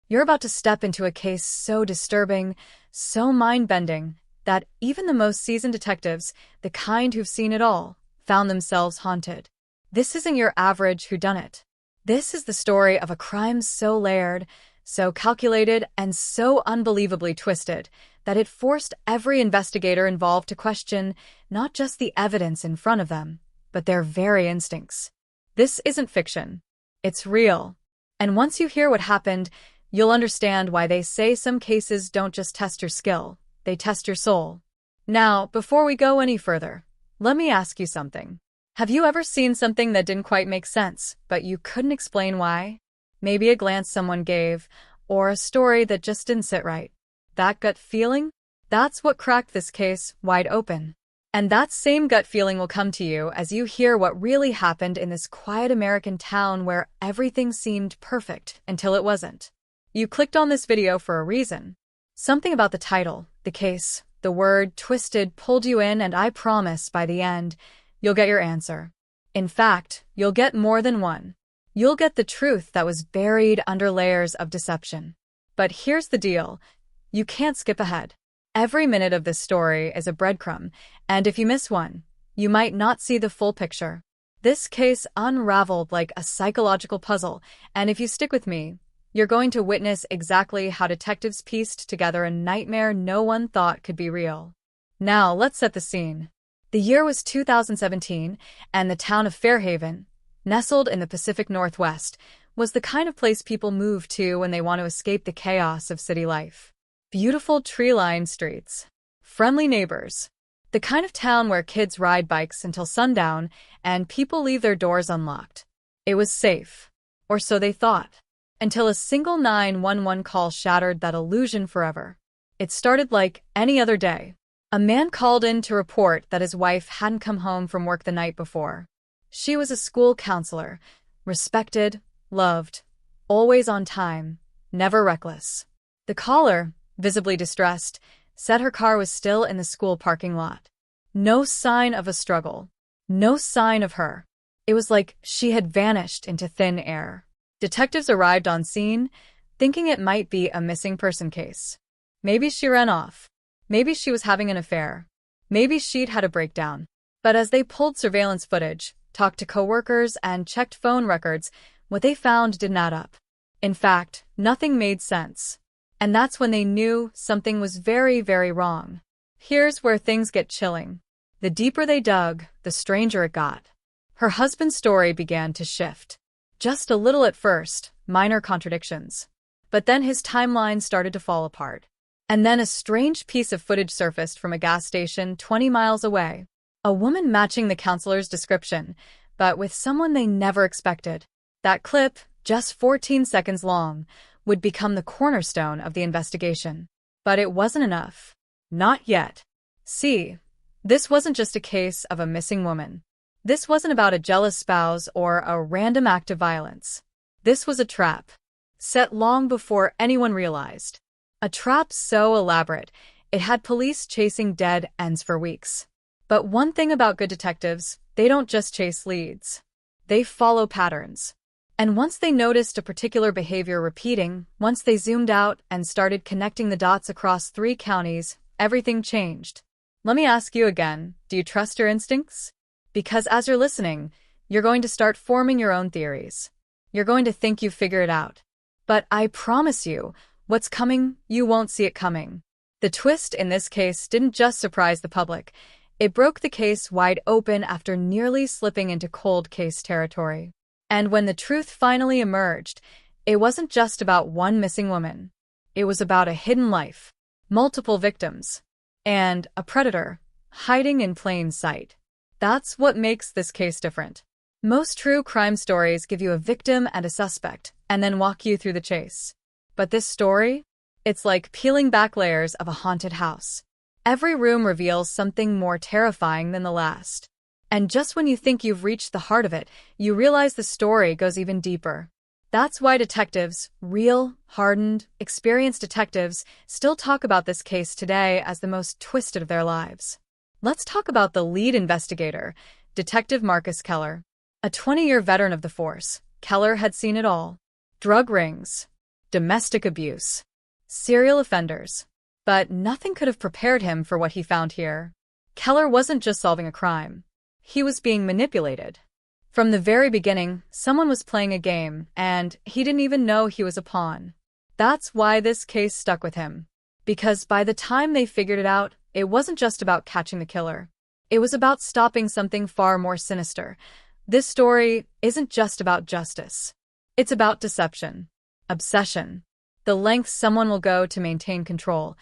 You're about to step into a case so disturbing, so mind-bending, that even the most seasoned detectives, the kind who've seen it all, found themselves haunted. This isn't your average whodunit. This is the story of a crime so layered, so calculated, and so unbelievably twisted that it forced every investigator involved to question not just the evidence in front of them, but their very instincts. This isn't fiction. It's real. And once you hear what happened, you'll understand why they say some cases don't just test your skill, they test your soul. Now, before we go any further, let me ask you something. Have you ever seen something that didn't quite make sense, but you couldn't explain why? Maybe a glance someone gave, or a story that just didn't sit right. That gut feeling? That's what cracked this case wide open. And that same gut feeling will come to you as you hear what really happened in this quiet American town where everything seemed perfect until it wasn't. You clicked on this video for a reason. Something about the title, the case, the word twisted pulled you in, and I promise by the end, you'll get your answer. In fact, you'll get more than one. You'll get the truth that was buried under layers of deception. But here's the deal. You can't skip ahead. Every minute of this story is a breadcrumb, and if you miss one, you might not see the full picture. This case unraveled like a psychological puzzle, and if you stick with me, you're going to witness exactly how detectives pieced together a nightmare no one thought could be real. Now, let's set the scene. The year was 2017, and the town of Fairhaven, nestled in the Pacific Northwest, was the kind of place people move to when they want to escape the chaos of city life. Beautiful tree-lined streets, friendly neighbors, the kind of town where kids ride bikes until sundown and people leave their doors unlocked. It was safe, or so they thought, until a single 911 call shattered that illusion forever. It started like any other day. A man called in to report that his wife hadn't come home from work the night before. She was a school counselor, respected, loved, always on time, never reckless. The caller, visibly distressed, said her car was still in the school parking lot. No sign of a struggle. No sign of her. It was like she had vanished into thin air. Detectives arrived on scene, thinking it might be a missing person case. Maybe she ran off. Maybe she was having an affair. Maybe she'd had a breakdown. But as they pulled surveillance footage, talked to coworkers, and checked phone records, what they found didn't add up. In fact, nothing made sense. And that's when they knew something was very, very wrong. Here's where things get chilling. The deeper they dug, the stranger it got. Her husband's story began to shift. Just a little at first, minor contradictions. But then his timeline started to fall apart. And then a strange piece of footage surfaced from a gas station 20 miles away. A woman matching the counselor's description, but with someone they never expected. That clip, just 14 seconds long, would become the cornerstone of the investigation. But it wasn't enough. Not yet. See, this wasn't just a case of a missing woman. This wasn't about a jealous spouse or a random act of violence. This was a trap, set long before anyone realized. A trap so elaborate, it had police chasing dead ends for weeks. But one thing about good detectives, they don't just chase leads. They follow patterns. And once they noticed a particular behavior repeating, once they zoomed out and started connecting the dots across 3 counties, everything changed. Let me ask you again, do you trust your instincts? Because as you're listening, you're going to start forming your own theories. You're going to think you've figured it out. But I promise you, what's coming, you won't see it coming. The twist in this case didn't just surprise the public. It broke the case wide open after nearly slipping into cold case territory. And when the truth finally emerged, it wasn't just about one missing woman. It was about a hidden life, multiple victims, and a predator hiding in plain sight. That's what makes this case different. Most true crime stories give you a victim and a suspect, and then walk you through the chase. But this story? It's like peeling back layers of a haunted house. Every room reveals something more terrifying than the last. And just when you think you've reached the heart of it, you realize the story goes even deeper. That's why detectives, real, hardened, experienced detectives, still talk about this case today as the most twisted of their lives. Let's talk about the lead investigator, Detective Marcus Keller. A 20-year veteran of the force, Keller had seen it all. Drug rings, domestic abuse, serial offenders. But nothing could have prepared him for what he found here. Keller wasn't just solving a crime. He was being manipulated. From the very beginning, someone was playing a game, and he didn't even know he was a pawn. That's why this case stuck with him. Because by the time they figured it out, it wasn't just about catching the killer. It was about stopping something far more sinister. This story isn't just about justice. It's about deception, obsession, the lengths someone will go to maintain control,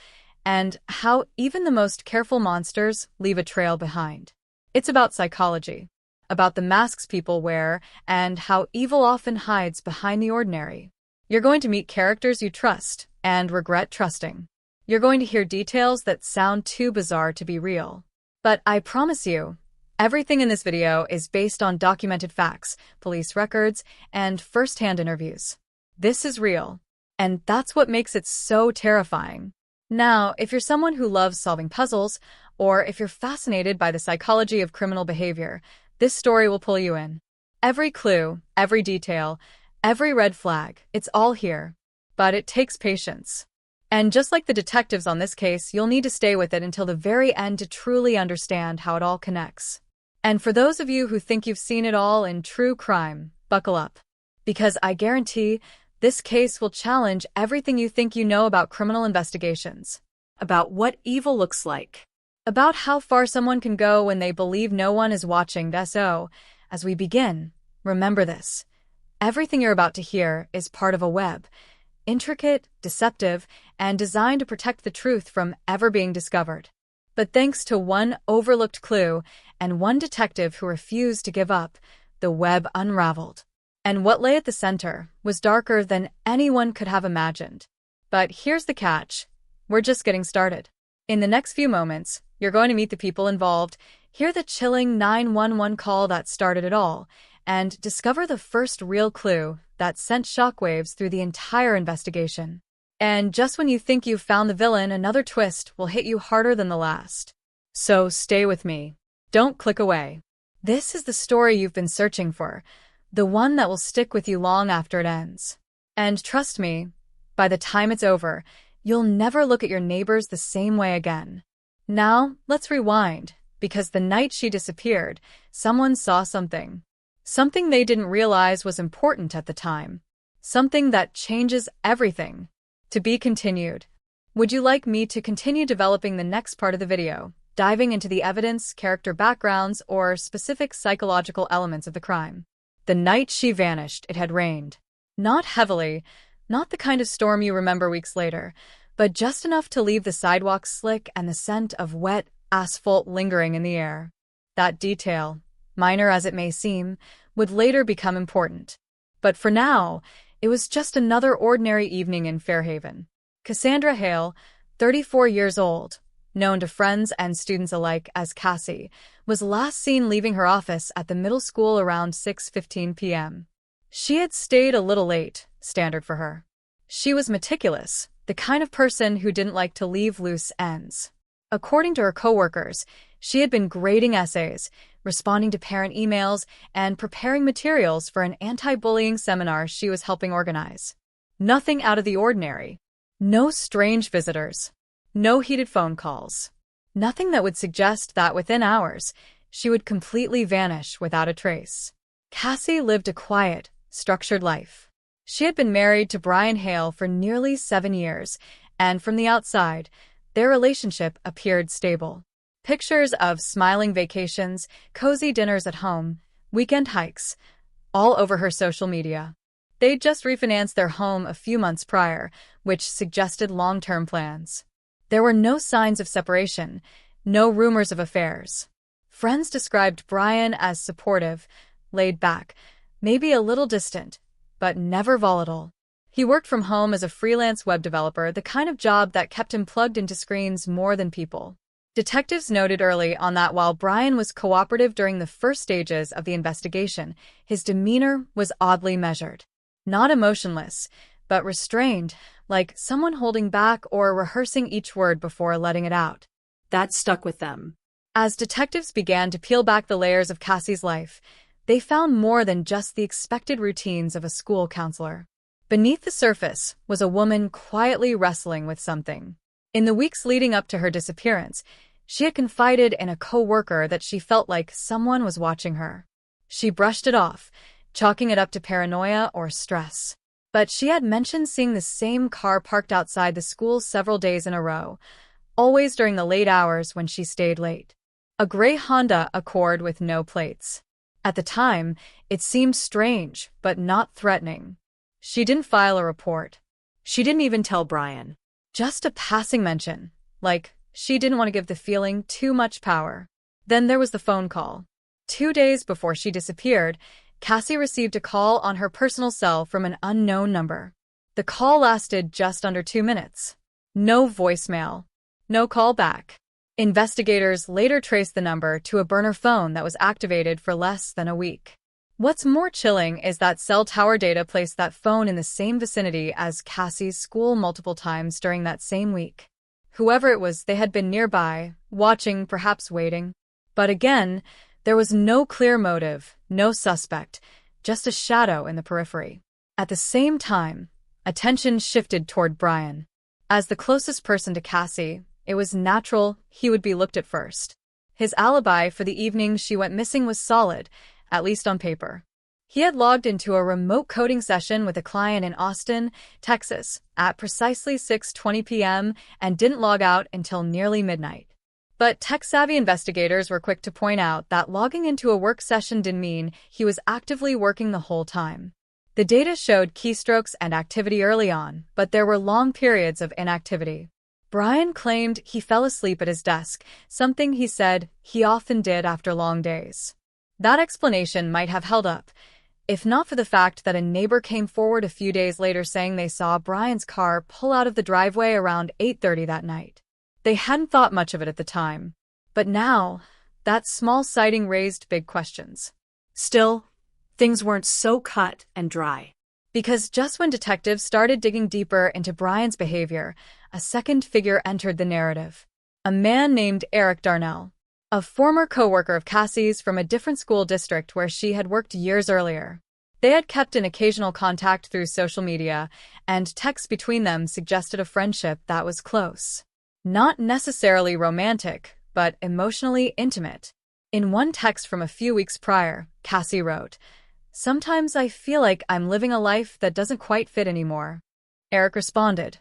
and how even the most careful monsters leave a trail behind. It's about psychology, about the masks people wear, and how evil often hides behind the ordinary. You're going to meet characters you trust and regret trusting. You're going to hear details that sound too bizarre to be real. But I promise you, everything in this video is based on documented facts, police records, and first-hand interviews. This is real, and that's what makes it so terrifying. Now, if you're someone who loves solving puzzles, or if you're fascinated by the psychology of criminal behavior, this story will pull you in. Every clue, every detail, every red flag, it's all here. But it takes patience. And just like the detectives on this case, you'll need to stay with it until the very end to truly understand how it all connects. And for those of you who think you've seen it all in true crime, buckle up. Because I guarantee this case will challenge everything you think you know about criminal investigations. About what evil looks like. About how far someone can go when they believe no one is watching. So, as we begin, remember this. Everything you're about to hear is part of a web. Intricate, deceptive, and designed to protect the truth from ever being discovered. But thanks to one overlooked clue and one detective who refused to give up, the web unraveled. And what lay at the center was darker than anyone could have imagined. But here's the catch. We're just getting started. In the next few moments, you're going to meet the people involved, hear the chilling 911 call that started it all, and discover the first real clue that sent shockwaves through the entire investigation. And just when you think you've found the villain, another twist will hit you harder than the last. So stay with me. Don't click away. This is the story you've been searching for, the one that will stick with you long after it ends. And trust me, by the time it's over, you'll never look at your neighbors the same way again. Now, let's rewind, because the night she disappeared, someone saw something. Something they didn't realize was important at the time. Something that changes everything. To be continued. Would you like me to continue developing the next part of the video, diving into the evidence, character backgrounds, or specific psychological elements of the crime? The night she vanished, it had rained. Not heavily, not the kind of storm you remember weeks later, but just enough to leave the sidewalks slick and the scent of wet asphalt lingering in the air. That detail, minor as it may seem, would later become important. But for now, it was just another ordinary evening in Fairhaven. Cassandra Hale, 34 years old, known to friends and students alike as Cassie, was last seen leaving her office at the middle school around 6:15 p.m. She had stayed a little late, standard for her. She was meticulous, the kind of person who didn't like to leave loose ends. According to her coworkers, she had been grading essays, responding to parent emails, and preparing materials for an anti-bullying seminar she was helping organize. Nothing out of the ordinary. No strange visitors. No heated phone calls. Nothing that would suggest that within hours, she would completely vanish without a trace. Cassie lived a quiet, structured life. She had been married to Brian Hale for nearly 7 years, and from the outside, their relationship appeared stable. Pictures of smiling vacations, cozy dinners at home, weekend hikes, all over her social media. They'd just refinanced their home a few months prior, which suggested long-term plans. There were no signs of separation, no rumors of affairs. Friends described Brian as supportive, laid back, maybe a little distant, but never volatile. He worked from home as a freelance web developer, the kind of job that kept him plugged into screens more than people. Detectives noted early on that while Brian was cooperative during the first stages of the investigation, his demeanor was oddly measured. Not emotionless, but restrained, like someone holding back or rehearsing each word before letting it out. That stuck with them. As detectives began to peel back the layers of Cassie's life, they found more than just the expected routines of a school counselor. Beneath the surface was a woman quietly wrestling with something. In the weeks leading up to her disappearance, she had confided in a co-worker that she felt like someone was watching her. She brushed it off, chalking it up to paranoia or stress. But she had mentioned seeing the same car parked outside the school several days in a row, always during the late hours when she stayed late. A gray Honda Accord with no plates. At the time, it seemed strange, but not threatening. She didn't file a report. She didn't even tell Brian. Just a passing mention, like she didn't want to give the feeling too much power. Then there was the phone call. 2 days before she disappeared, Cassie received a call on her personal cell from an unknown number. The call lasted just under 2 minutes. No voicemail. No call back. Investigators later traced the number to a burner phone that was activated for less than a week. What's more chilling is that cell tower data placed that phone in the same vicinity as Cassie's school multiple times during that same week. Whoever it was, they had been nearby, watching, perhaps waiting. But again, there was no clear motive, no suspect, just a shadow in the periphery. At the same time, attention shifted toward Brian. As the closest person to Cassie, it was natural he would be looked at first. His alibi for the evening she went missing was solid, at least on paper. He had logged into a remote coding session with a client in Austin, Texas, at precisely 6:20 p.m. and didn't log out until nearly midnight. But tech-savvy investigators were quick to point out that logging into a work session didn't mean he was actively working the whole time. The data showed keystrokes and activity early on, but there were long periods of inactivity. Brian claimed he fell asleep at his desk, something he said he often did after long days. That explanation might have held up, if not for the fact that a neighbor came forward a few days later saying they saw Brian's car pull out of the driveway around 8:30 that night. They hadn't thought much of it at the time, but now, that small sighting raised big questions. Still, things weren't so cut and dry. Because just when detectives started digging deeper into Brian's behavior, a second figure entered the narrative. A man named Eric Darnell, a former co-worker of Cassie's from a different school district where she had worked years earlier. They had kept in occasional contact through social media, and texts between them suggested a friendship that was close. Not necessarily romantic, but emotionally intimate. In one text from a few weeks prior, Cassie wrote, "Sometimes I feel like I'm living a life that doesn't quite fit anymore." Eric responded,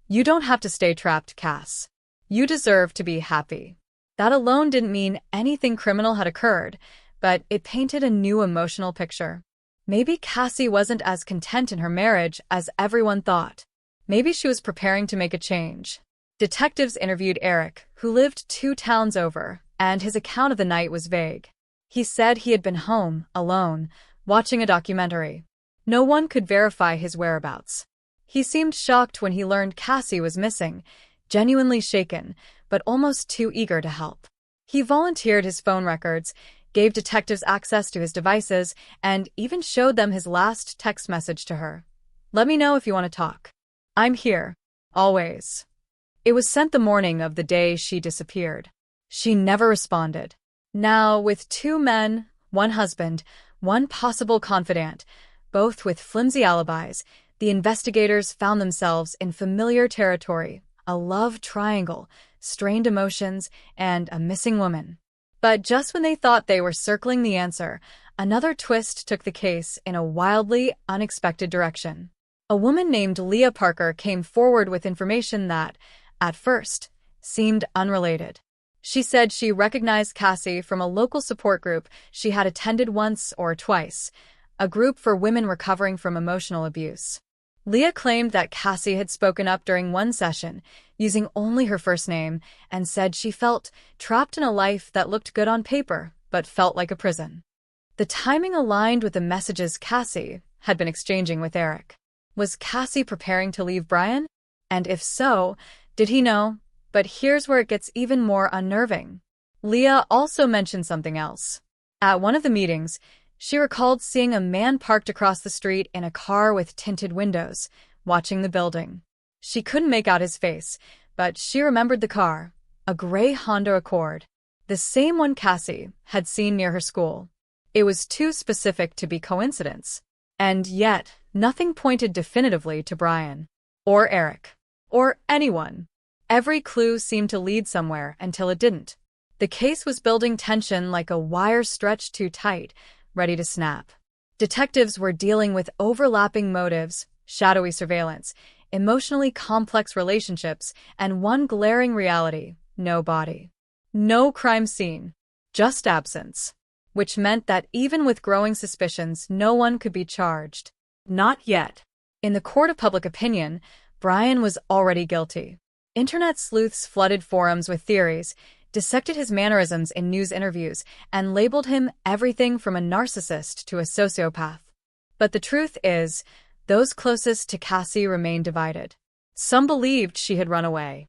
"You don't have to stay trapped, Cass. You deserve to be happy." That alone didn't mean anything criminal had occurred, but it painted a new emotional picture. Maybe Cassie wasn't as content in her marriage as everyone thought. Maybe she was preparing to make a change. Detectives interviewed Eric, who lived 2 towns over, and his account of the night was vague. He said he had been home, alone, watching a documentary. No one could verify his whereabouts. He seemed shocked when he learned Cassie was missing, genuinely shaken, but almost too eager to help. He volunteered his phone records, gave detectives access to his devices, and even showed them his last text message to her. "Let me know if you want to talk. I'm here. Always." It was sent the morning of the day she disappeared. She never responded. Now, with 2 men, 1 husband, 1 possible confidant, both with flimsy alibis, the investigators found themselves in familiar territory, a love triangle, strained emotions, and a missing woman. But just when they thought they were circling the answer, another twist took the case in a wildly unexpected direction. A woman named Leah Parker came forward with information that, at first, seemed unrelated. She said she recognized Cassie from a local support group she had attended once or twice, a group for women recovering from emotional abuse. Leah claimed that Cassie had spoken up during one session, using only her first name, and said she felt trapped in a life that looked good on paper, but felt like a prison. The timing aligned with the messages Cassie had been exchanging with Eric. Was Cassie preparing to leave Brian? And if so, did he know? But here's where it gets even more unnerving. Leah also mentioned something else. At one of the meetings, she recalled seeing a man parked across the street in a car with tinted windows, watching the building. She couldn't make out his face, but she remembered the car, a gray Honda Accord, the same one Cassie had seen near her school. It was too specific to be coincidence. And yet, nothing pointed definitively to Brian, or Eric, or anyone. Every clue seemed to lead somewhere until it didn't. The case was building tension like a wire stretched too tight, ready to snap. Detectives were dealing with overlapping motives, shadowy surveillance, emotionally complex relationships, and one glaring reality: no body. No crime scene. Just absence. Which meant that even with growing suspicions, no one could be charged. Not yet. In the court of public opinion, Brian was already guilty. Internet sleuths flooded forums with theories, dissected his mannerisms in news interviews, and labeled him everything from a narcissist to a sociopath. But the truth is, those closest to Cassie remained divided. Some believed she had run away.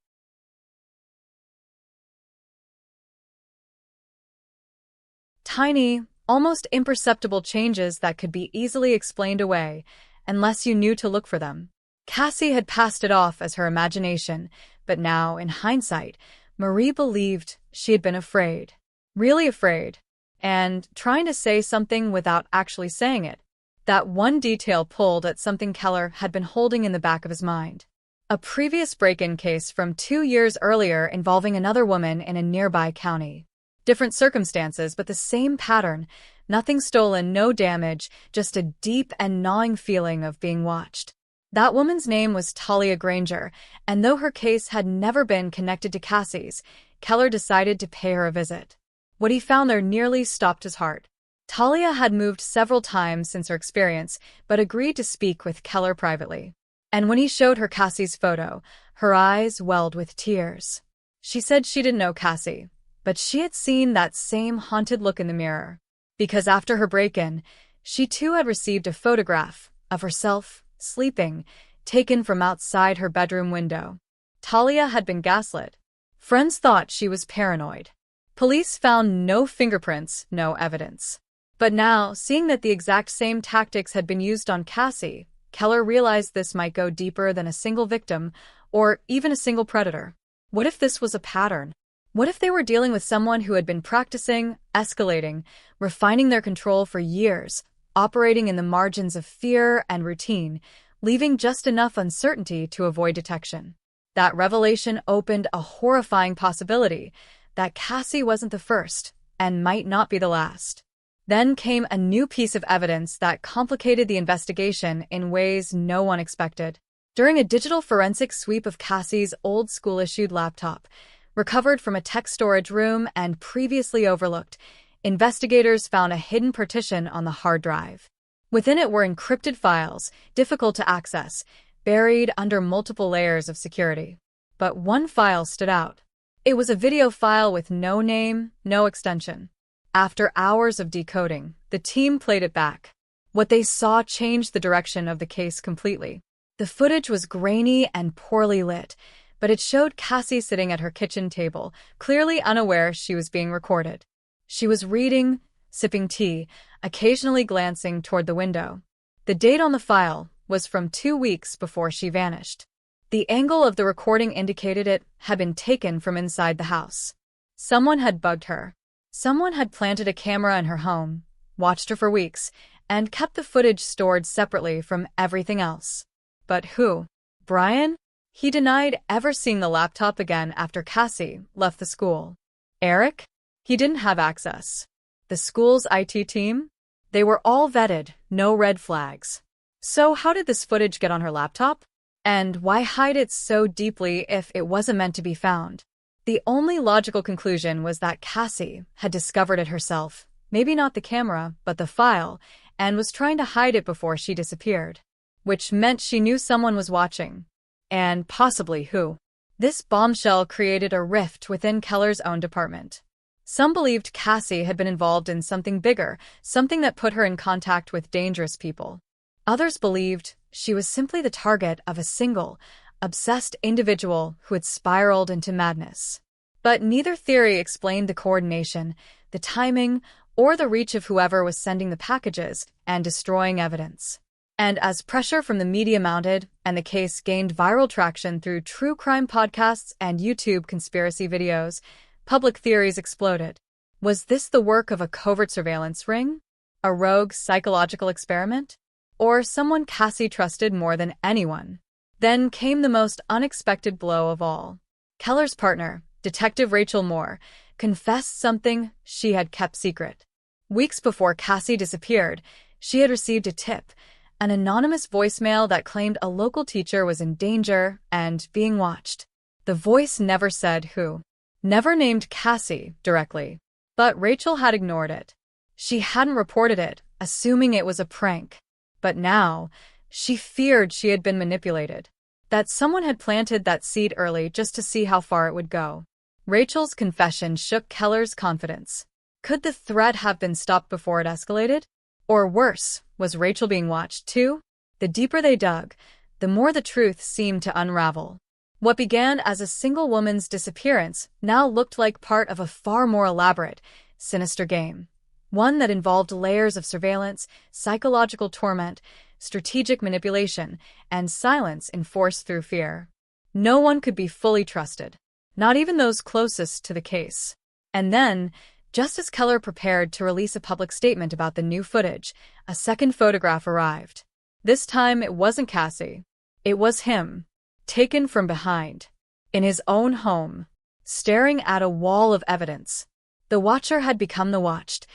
Tiny, almost imperceptible changes that could be easily explained away, unless you knew to look for them. Cassie had passed it off as her imagination, but now, in hindsight, Marie believed she had been afraid. Really afraid. And trying to say something without actually saying it. That one detail pulled at something Keller had been holding in the back of his mind. A previous break-in case from 2 years earlier involving another woman in a nearby county. Different circumstances, but the same pattern. Nothing stolen, no damage, just a deep and gnawing feeling of being watched. That woman's name was Talia Granger, and though her case had never been connected to Cassie's, Keller decided to pay her a visit. What he found there nearly stopped his heart. Talia had moved several times since her experience, but agreed to speak with Keller privately. And when he showed her Cassie's photo, her eyes welled with tears. She said she didn't know Cassie, but she had seen that same haunted look in the mirror. Because after her break-in, she too had received a photograph of herself, sleeping, taken from outside her bedroom window. Talia had been gaslit. Friends thought she was paranoid. Police found no fingerprints, no evidence. But now, seeing that the exact same tactics had been used on Cassie, Keller realized this might go deeper than a single victim, or even a single predator. What if this was a pattern? What if they were dealing with someone who had been practicing, escalating, refining their control for years, operating in the margins of fear and routine, leaving just enough uncertainty to avoid detection? That revelation opened a horrifying possibility that Cassie wasn't the first, and might not be the last. Then came a new piece of evidence that complicated the investigation in ways no one expected. During a digital forensic sweep of Cassie's old school-issued laptop, recovered from a tech storage room and previously overlooked, investigators found a hidden partition on the hard drive. Within it were encrypted files, difficult to access, buried under multiple layers of security. But one file stood out. It was a video file with no name, no extension. After hours of decoding, the team played it back. What they saw changed the direction of the case completely. The footage was grainy and poorly lit, but it showed Cassie sitting at her kitchen table, clearly unaware she was being recorded. She was reading, sipping tea, occasionally glancing toward the window. The date on the file was from 2 weeks before she vanished. The angle of the recording indicated it had been taken from inside the house. Someone had bugged her. Someone had planted a camera in her home, watched her for weeks, and kept the footage stored separately from everything else. But who? Brian? He denied ever seeing the laptop again after Cassie left the school. Eric? He didn't have access. The school's IT team? They were all vetted, no red flags. So how did this footage get on her laptop? And why hide it so deeply if it wasn't meant to be found? The only logical conclusion was that Cassie had discovered it herself, maybe not the camera, but the file, and was trying to hide it before she disappeared. Which meant she knew someone was watching. And possibly who. This bombshell created a rift within Keller's own department. Some believed Cassie had been involved in something bigger, something that put her in contact with dangerous people. Others believed she was simply the target of a single, obsessed individual who had spiraled into madness. But neither theory explained the coordination, the timing, or the reach of whoever was sending the packages and destroying evidence. And as pressure from the media mounted and the case gained viral traction through true crime podcasts and YouTube conspiracy videos, public theories exploded. Was this the work of a covert surveillance ring? A rogue psychological experiment? or someone Cassie trusted more than anyone. Then came the most unexpected blow of all. Keller's partner, Detective Rachel Moore, confessed something she had kept secret. Weeks before Cassie disappeared, she had received a tip, an anonymous voicemail that claimed a local teacher was in danger and being watched. The voice never said who, never named Cassie directly, but Rachel had ignored it. She hadn't reported it, assuming it was a prank. But now, she feared she had been manipulated, that someone had planted that seed early just to see how far it would go. Rachel's confession shook Keller's confidence. Could the threat have been stopped before it escalated? Or worse, was Rachel being watched too? The deeper they dug, the more the truth seemed to unravel. What began as a single woman's disappearance now looked like part of a far more elaborate, sinister game. One that involved layers of surveillance, psychological torment, strategic manipulation, and silence enforced through fear. No one could be fully trusted, not even those closest to the case. And then, just as Keller prepared to release a public statement about the new footage, a second photograph arrived. This time it wasn't Cassie. It was him, taken from behind, in his own home, staring at a wall of evidence. The watcher had become the watched.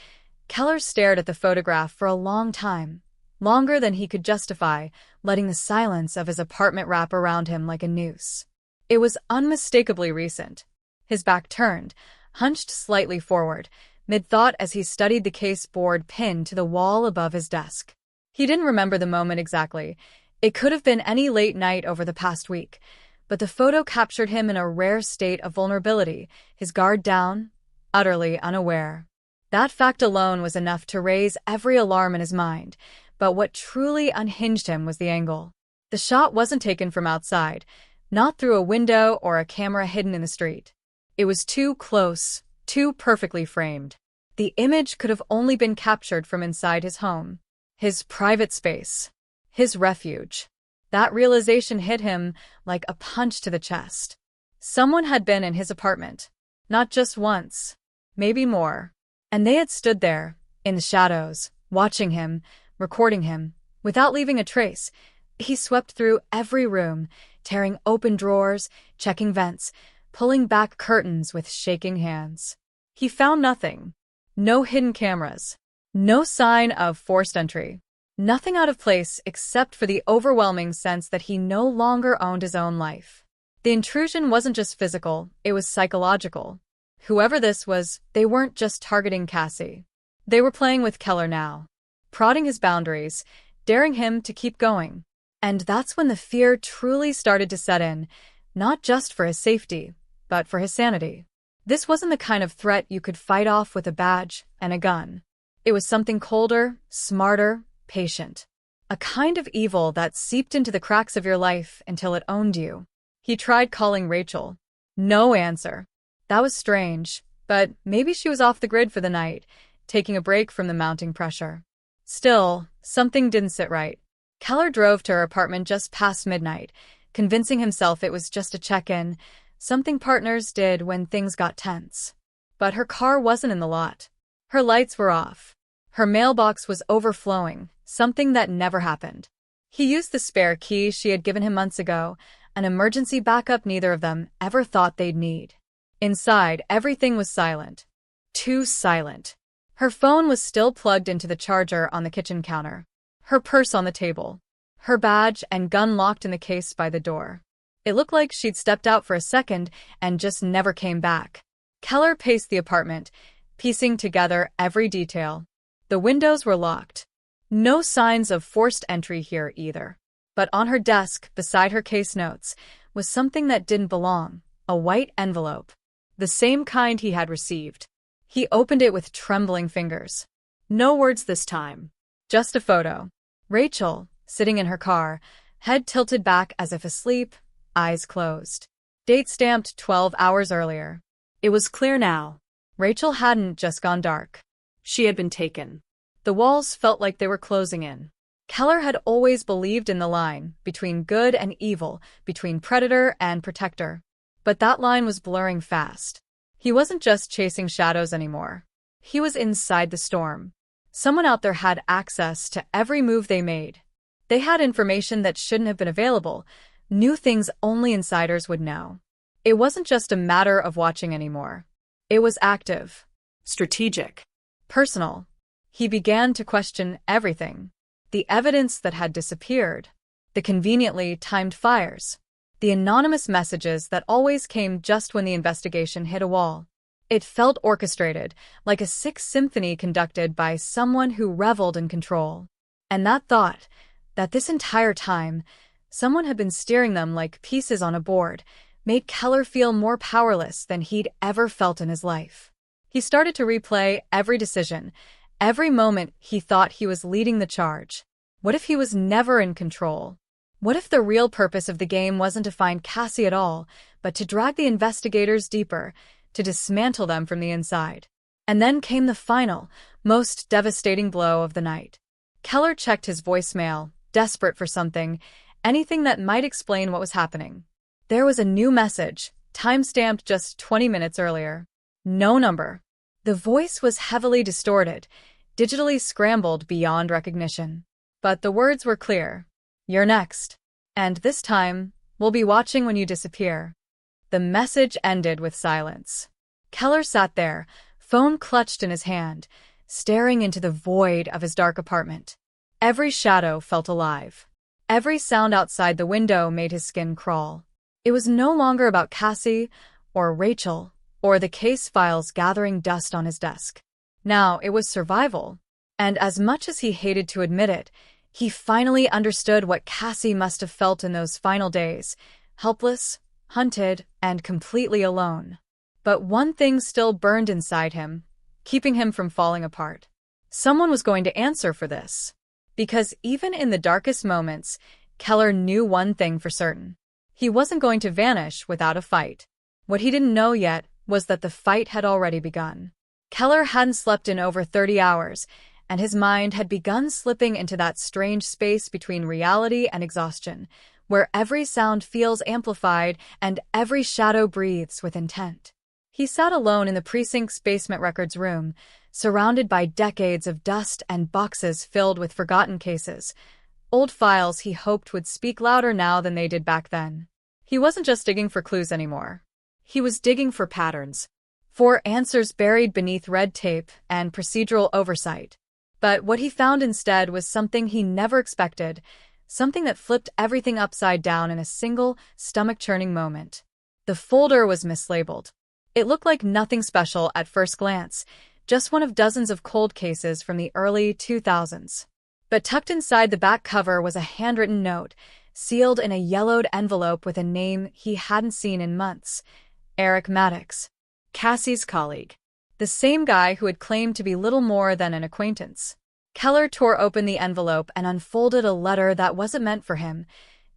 Keller stared at the photograph for a long time, longer than he could justify, letting the silence of his apartment wrap around him like a noose. It was unmistakably recent. His back turned, hunched slightly forward, mid-thought as he studied the case board pinned to the wall above his desk. He didn't remember the moment exactly. It could have been any late night over the past week, but the photo captured him in a rare state of vulnerability, his guard down, utterly unaware. That fact alone was enough to raise every alarm in his mind, but what truly unhinged him was the angle. The shot wasn't taken from outside, not through a window or a camera hidden in the street. It was too close, too perfectly framed. The image could have only been captured from inside his home, his private space, his refuge. That realization hit him like a punch to the chest. Someone had been in his apartment, not just once, maybe more. And they had stood there, in the shadows, watching him, recording him, without leaving a trace. He swept through every room, tearing open drawers, checking vents, pulling back curtains with shaking hands. He found nothing. No hidden cameras. No sign of forced entry. Nothing out of place except for the overwhelming sense that he no longer owned his own life. The intrusion wasn't just physical, it was psychological. Whoever this was, they weren't just targeting Cassie. They were playing with Keller now, prodding his boundaries, daring him to keep going. And that's when the fear truly started to set in, not just for his safety, but for his sanity. This wasn't the kind of threat you could fight off with a badge and a gun. It was something colder, smarter, patient. A kind of evil that seeped into the cracks of your life until it owned you. He tried calling Rachel. No answer. That was strange, but maybe she was off the grid for the night, taking a break from the mounting pressure. Still, something didn't sit right. Keller drove to her apartment just past midnight, convincing himself it was just a check-in, something partners did when things got tense. But her car wasn't in the lot. Her lights were off. Her mailbox was overflowing, something that never happened. He used the spare key she had given him months ago, an emergency backup neither of them ever thought they'd need. Inside, everything was silent. Too silent. Her phone was still plugged into the charger on the kitchen counter. Her purse on the table. Her badge and gun locked in the case by the door. It looked like she'd stepped out for a second and just never came back. Keller paced the apartment, piecing together every detail. The windows were locked. No signs of forced entry here either. But on her desk, beside her case notes, was something that didn't belong, a white envelope. The same kind he had received. He opened it with trembling fingers. No words this time. Just a photo. Rachel, sitting in her car, head tilted back as if asleep, eyes closed. Date stamped 12 hours earlier. It was clear now. Rachel hadn't just gone dark. She had been taken. The walls felt like they were closing in. Keller had always believed in the line between good and evil, between predator and protector. But that line was blurring fast. He wasn't just chasing shadows anymore. He was inside the storm. Someone out there had access to every move they made, They had information that shouldn't have been available, knew things only insiders would know. It wasn't just a matter of watching anymore. It was active, Strategic. personal. He began to question everything. The evidence that had disappeared, the conveniently timed fires, the anonymous messages that always came just when the investigation hit a wall. It felt orchestrated, like a sixth symphony conducted by someone who reveled in control. And that thought, that this entire time, someone had been steering them like pieces on a board, made Keller feel more powerless than he'd ever felt in his life. He started to replay every decision, every moment he thought he was leading the charge. What if he was never in control? What if the real purpose of the game wasn't to find Cassie at all, but to drag the investigators deeper, to dismantle them from the inside? And then came the final, most devastating blow of the night. Keller checked his voicemail, desperate for something, anything that might explain what was happening. There was a new message, time-stamped just 20 minutes earlier. No number. The voice was heavily distorted, digitally scrambled beyond recognition. But the words were clear. You're next. And this time, we'll be watching when you disappear. The message ended with silence. Keller sat there, phone clutched in his hand, staring into the void of his dark apartment. Every shadow felt alive. Every sound outside the window made his skin crawl. It was no longer about Cassie, or Rachel, or the case files gathering dust on his desk. Now it was survival. And as much as he hated to admit it, he finally understood what Cassie must have felt in those final days, helpless, hunted, and completely alone. But one thing still burned inside him, keeping him from falling apart. Someone was going to answer for this. Because even in the darkest moments, Keller knew one thing for certain. He wasn't going to vanish without a fight. What he didn't know yet was that the fight had already begun. Keller hadn't slept in over 30 hours, and his mind had begun slipping into that strange space between reality and exhaustion, where every sound feels amplified and every shadow breathes with intent. He sat alone in the precinct's basement records room, surrounded by decades of dust and boxes filled with forgotten cases, old files he hoped would speak louder now than they did back then. He wasn't just digging for clues anymore. He was digging for patterns, for answers buried beneath red tape and procedural oversight. But what he found instead was something he never expected, something that flipped everything upside down in a single, stomach-churning moment. The folder was mislabeled. It looked like nothing special at first glance, just one of dozens of cold cases from the early 2000s. But tucked inside the back cover was a handwritten note, sealed in a yellowed envelope with a name he hadn't seen in months. Eric Maddox, Cassie's colleague. The same guy who had claimed to be little more than an acquaintance. Keller tore open the envelope and unfolded a letter that wasn't meant for him,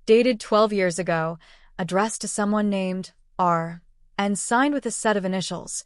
dated 12 years ago, addressed to someone named R, and signed with a set of initials.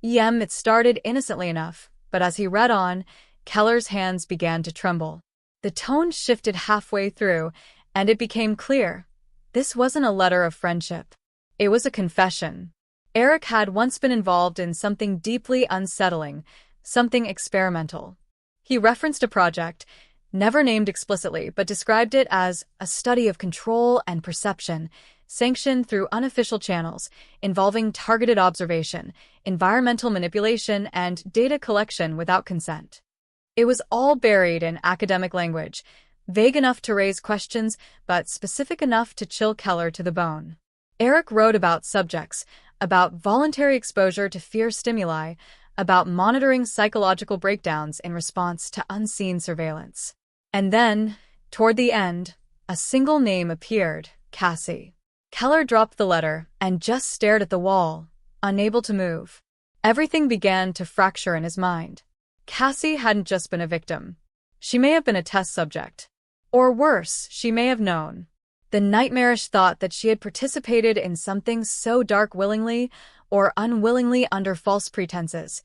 It started innocently enough, but as he read on, Keller's hands began to tremble. The tone shifted halfway through, and it became clear. This wasn't a letter of friendship. It was a confession. Eric had once been involved in something deeply unsettling, something experimental. He referenced a project, never named explicitly, but described it as a study of control and perception, sanctioned through unofficial channels, involving targeted observation, environmental manipulation, and data collection without consent. It was all buried in academic language, vague enough to raise questions, but specific enough to chill Keller to the bone. Eric wrote about subjects, about voluntary exposure to fear stimuli, about monitoring psychological breakdowns in response to unseen surveillance. And then, toward the end, a single name appeared, Cassie. Keller dropped the letter and just stared at the wall, unable to move. Everything began to fracture in his mind. Cassie hadn't just been a victim. She may have been a test subject. Or worse, she may have known. The nightmarish thought that she had participated in something so dark willingly or unwillingly under false pretenses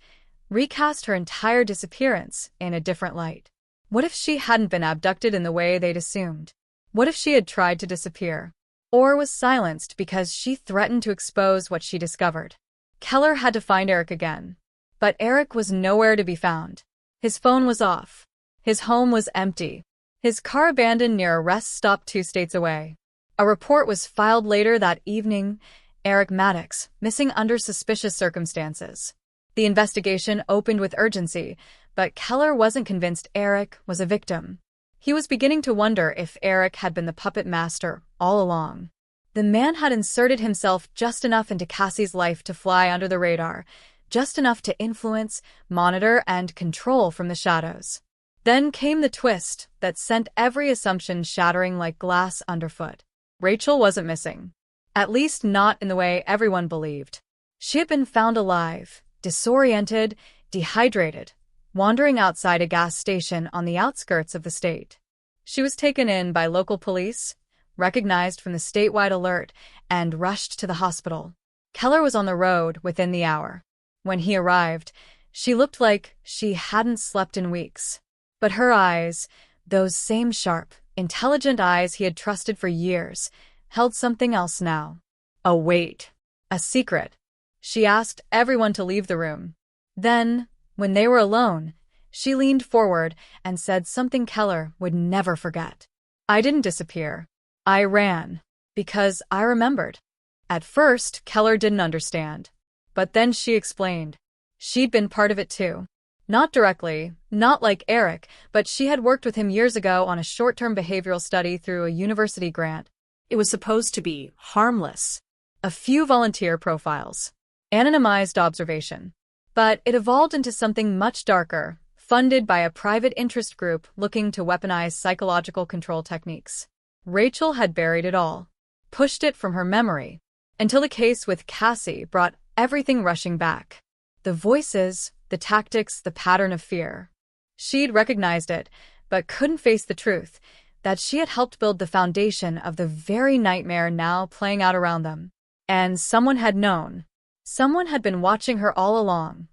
recast her entire disappearance in a different light. What if she hadn't been abducted in the way they'd assumed? What if she had tried to disappear? Or was silenced because she threatened to expose what she discovered? Keller had to find Eric again. But Eric was nowhere to be found. His phone was off. His home was empty. His car abandoned near a rest stop 2 states away. A report was filed later that evening, Eric Maddox, missing under suspicious circumstances. The investigation opened with urgency, but Keller wasn't convinced Eric was a victim. He was beginning to wonder if Eric had been the puppet master all along. The man had inserted himself just enough into Cassie's life to fly under the radar, just enough to influence, monitor, and control from the shadows. Then came the twist that sent every assumption shattering like glass underfoot. Rachel wasn't missing. At least not in the way everyone believed. She had been found alive, disoriented, dehydrated, wandering outside a gas station on the outskirts of the state. She was taken in by local police, recognized from the statewide alert, and rushed to the hospital. Keller was on the road within the hour. When he arrived, she looked like she hadn't slept in weeks. But her eyes, those same sharp, intelligent eyes he had trusted for years, held something else now. A weight. A secret. She asked everyone to leave the room. Then, when they were alone, she leaned forward and said something Keller would never forget. I didn't disappear. I ran. Because I remembered. At first, Keller didn't understand. But then she explained. She'd been part of it too. Not directly, not like Eric, but she had worked with him years ago on a short-term behavioral study through a university grant. It was supposed to be harmless. A few volunteer profiles. Anonymized observation. But it evolved into something much darker, funded by a private interest group looking to weaponize psychological control techniques. Rachel had buried it all, pushed it from her memory, until the case with Cassie brought everything rushing back. The voices, the tactics, the pattern of fear. She'd recognized it, but couldn't face the truth, that she had helped build the foundation of the very nightmare now playing out around them. And someone had known. Someone had been watching her all along,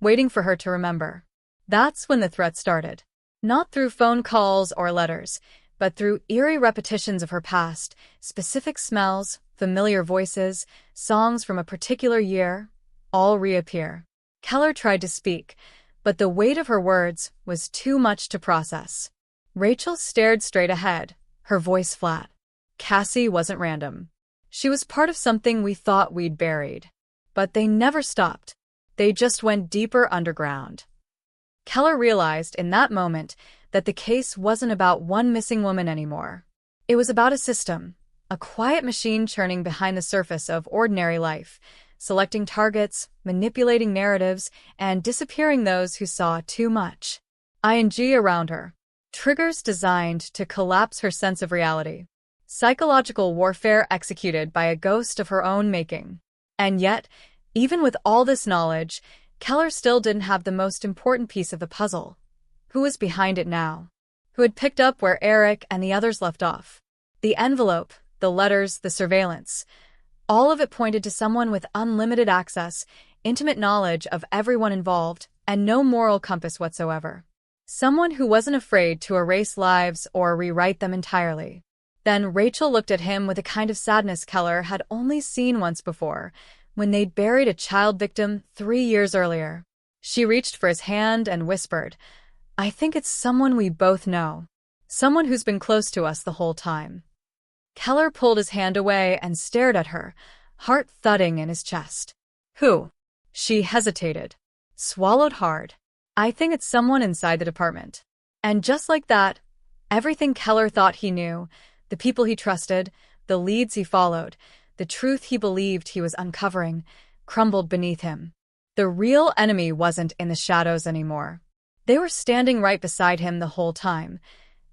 waiting for her to remember. That's when the threat started. Not through phone calls or letters, but through eerie repetitions of her past, specific smells, familiar voices, songs from a particular year, all reappear. Keller tried to speak, but the weight of her words was too much to process. Rachel stared straight ahead, her voice flat. Cassie wasn't random. She was part of something we thought we'd buried. But they never stopped. They just went deeper underground. Keller realized in that moment that the case wasn't about one missing woman anymore. It was about a system, a quiet machine churning behind the surface of ordinary life, selecting targets, manipulating narratives, and disappearing those who saw too much. ING around her. Triggers designed to collapse her sense of reality. Psychological warfare executed by a ghost of her own making. And yet, even with all this knowledge, Keller still didn't have the most important piece of the puzzle. Who was behind it now? Who had picked up where Eric and the others left off? The envelope, the letters, the surveillance. All of it pointed to someone with unlimited access, intimate knowledge of everyone involved, and no moral compass whatsoever. Someone who wasn't afraid to erase lives or rewrite them entirely. Then Rachel looked at him with a kind of sadness Keller had only seen once before, when they'd buried a child victim 3 years earlier. She reached for his hand and whispered, I think it's someone we both know. Someone who's been close to us the whole time. Keller pulled his hand away and stared at her, heart thudding in his chest. Who? She hesitated, swallowed hard. I think it's someone inside the department. And just like that, everything Keller thought he knew, the people he trusted, the leads he followed, the truth he believed he was uncovering, crumbled beneath him. The real enemy wasn't in the shadows anymore. They were standing right beside him the whole time.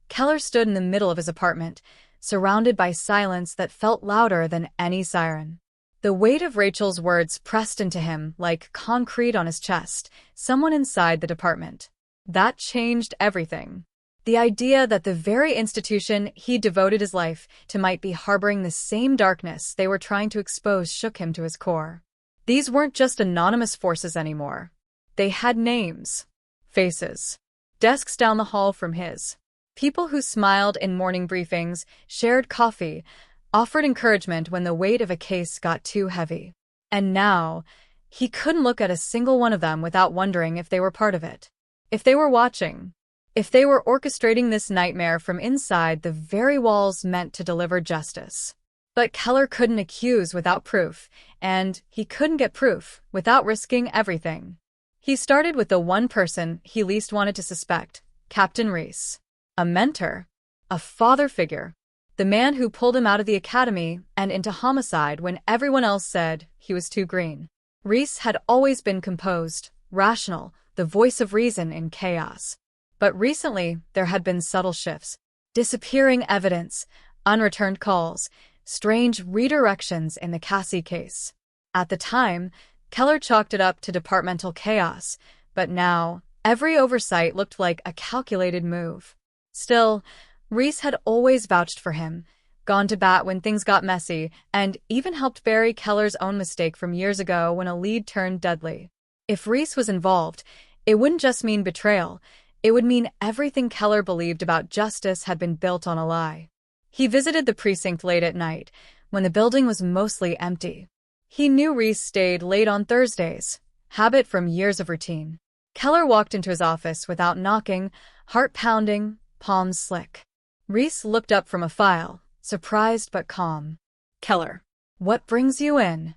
Keller stood in the middle of his apartment, surrounded by silence that felt louder than any siren. The weight of Rachel's words pressed into him like concrete on his chest, someone inside the department. That changed everything. The idea that the very institution he devoted his life to might be harboring the same darkness they were trying to expose shook him to his core. These weren't just anonymous forces anymore. They had names, faces, desks down the hall from his. People who smiled in morning briefings, shared coffee, offered encouragement when the weight of a case got too heavy. And now, he couldn't look at a single one of them without wondering if they were part of it. If they were watching. If they were orchestrating this nightmare from inside the very walls meant to deliver justice. But Keller couldn't accuse without proof, and he couldn't get proof without risking everything. He started with the one person he least wanted to suspect, Captain Reese. A mentor, a father figure, the man who pulled him out of the academy and into homicide when everyone else said he was too green. Reese had always been composed, rational, the voice of reason in chaos. But recently, there had been subtle shifts, disappearing evidence, unreturned calls, strange redirections in the Cassie case. At the time, Keller chalked it up to departmental chaos, but now, every oversight looked like a calculated move. Still, Reese had always vouched for him, gone to bat when things got messy, and even helped bury Keller's own mistake from years ago when a lead turned deadly. If Reese was involved, it wouldn't just mean betrayal. It would mean everything Keller believed about justice had been built on a lie. He visited the precinct late at night, when the building was mostly empty. He knew Reese stayed late on Thursdays, habit from years of routine. Keller walked into his office without knocking, heart pounding, palms slick. Reese looked up from a file, surprised but calm. "Keller, what brings you in?"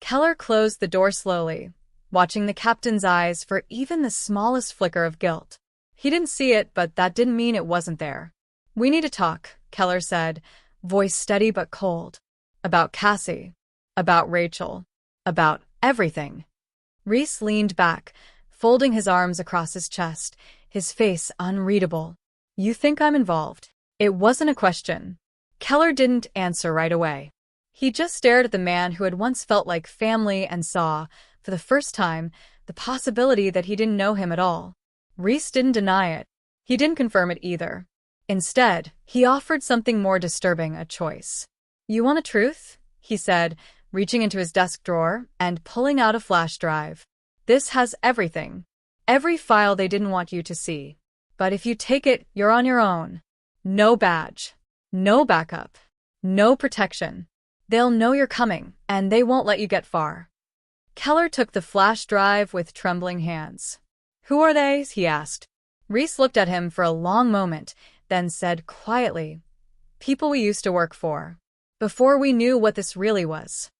Keller closed the door slowly, watching the captain's eyes for even the smallest flicker of guilt. He didn't see it, but that didn't mean it wasn't there. "We need to talk," Keller said, voice steady but cold. "About Cassie. About Rachel. About everything." Reese leaned back, folding his arms across his chest, his face unreadable. "You think I'm involved?" It wasn't a question. Keller didn't answer right away. He just stared at the man who had once felt like family and saw, for the first time, the possibility that he didn't know him at all. Reese didn't deny it. He didn't confirm it either. Instead, he offered something more disturbing, a choice. "You want a truth?" he said, reaching into his desk drawer and pulling out a flash drive. "This has everything. Every file they didn't want you to see. But if you take it, you're on your own. No badge. No backup. No protection. They'll know you're coming, and they won't let you get far." Keller took the flash drive with trembling hands. "Who are they?" he asked. Reese looked at him for a long moment, then said quietly, "People we used to work for. Before we knew what this really was."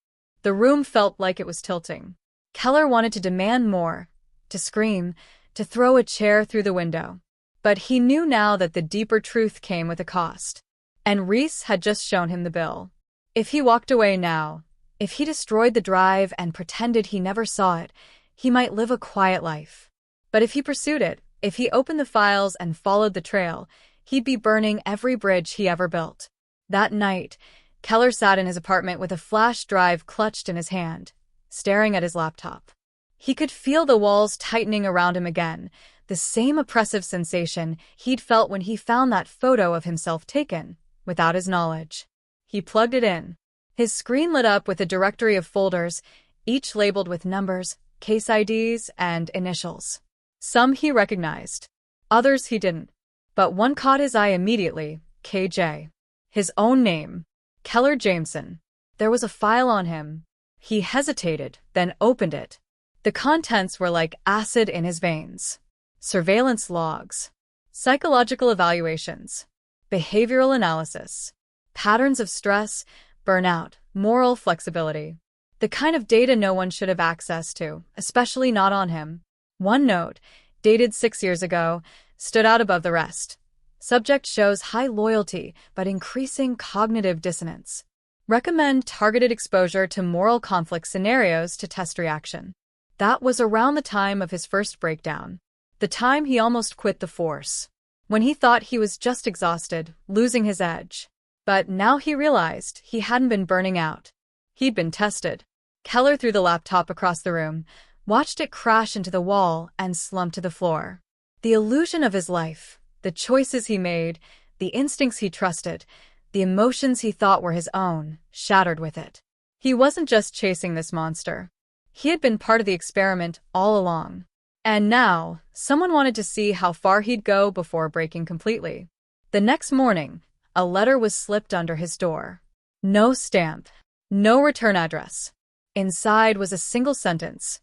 The room felt like it was tilting. Keller wanted to demand more, to scream, to throw a chair through the window. But he knew now that the deeper truth came with a cost. And Reese had just shown him the bill. If he walked away now, if he destroyed the drive and pretended he never saw it, he might live a quiet life. But if he pursued it, if he opened the files and followed the trail, he'd be burning every bridge he ever built. That night, Keller sat in his apartment with a flash drive clutched in his hand, staring at his laptop. He could feel the walls tightening around him again, the same oppressive sensation he'd felt when he found that photo of himself taken, without his knowledge. He plugged it in. His screen lit up with a directory of folders, each labeled with numbers, case IDs, and initials. Some he recognized. Others he didn't. But one caught his eye immediately, KJ. His own name. Keller Jameson. There was a file on him. He hesitated, then opened it. The contents were like acid in his veins. Surveillance logs. Psychological evaluations. Behavioral analysis. Patterns of stress, burnout, moral flexibility. The kind of data no one should have access to, especially not on him. One note, dated 6 years ago, stood out above the rest. Subject shows high loyalty, but increasing cognitive dissonance. Recommend targeted exposure to moral conflict scenarios to test reaction. That was around the time of his first breakdown. The time he almost quit the force. When he thought he was just exhausted, losing his edge. But now he realized he hadn't been burning out. He'd been tested. Keller threw the laptop across the room, watched it crash into the wall, and slump to the floor. The illusion of his life, the choices he made, the instincts he trusted, the emotions he thought were his own, shattered with it. He wasn't just chasing this monster. He had been part of the experiment all along. And now, someone wanted to see how far he'd go before breaking completely. The next morning, a letter was slipped under his door. No stamp. No return address. Inside was a single sentence.